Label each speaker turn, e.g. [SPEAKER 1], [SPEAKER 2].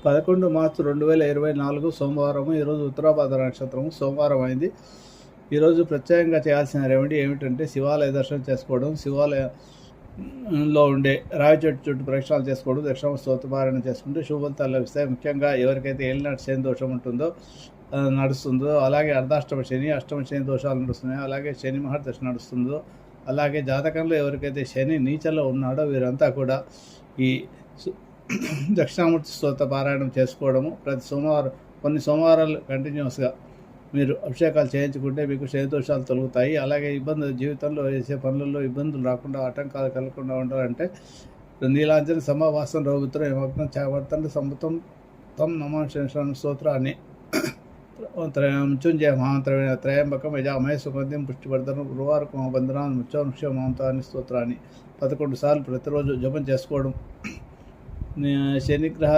[SPEAKER 1] 11 మార్చి 2024 సోమవారం. ఈరోజు ఉత్తరాభాద్ర నక్షత్రం సోమవారం అయింది. ఈరోజు ప్రత్యేకంగా చేయాల్సిన రెమెడీ ఏమిటంటే శివాలయ దర్శనం చేసుకోవడం, శివాలయంలో ఉండే రావి చెట్టు చుట్టూ ప్రక్షాళన చేసుకోవడం, దక్షిణ స్తోత్రపారాయణ చేసుకుంటే శుభ ఫలితాలు లభిస్తాయి. ముఖ్యంగా ఎవరికైతే ఏలినాటి శని దోషం ఉంటుందో నడుస్తుందో, అలాగే అర్ధాష్టమ శని, అష్టమ శని దోషాలు నడుస్తున్నాయో, అలాగే శని మహర్దశ నడుస్తుందో, అలాగే జాతకంలో ఎవరికైతే శని నీచలో ఉన్నాడో వీరంతా కూడా ఈ దక్షిణామూర్తి స్తోత్ర పారాయణం చేసుకోవడము ప్రతి సోమవారం కొన్ని సోమవారాలు కంటిన్యూస్గా మీరు అభిషేకాలు చేయించుకుంటే మీకు శని దోషాలు తొలగుతాయి. అలాగే జీవితంలో చేసే పనులలో ఇబ్బందులు రాకుండా, ఆటంకాలు కలగకుండా ఉండాలంటే నీలాంజన సమావాసం రఘుత్రం యమగ్నం చావర్తండి సముతం తం నమాశన స్తోత్రాన్ని మృత్యుంజయ మహాంతరమైన త్రయంబకం యజామయ సుగంధిం పుష్టివర్ధనం గురువారకు బంధనాన్ని ముత్యోక్ష మహాంతాన్ని స్తోత్రాన్ని 11 సార్లు ప్రతిరోజు జపం చేసుకోవడం శనిగ్రహ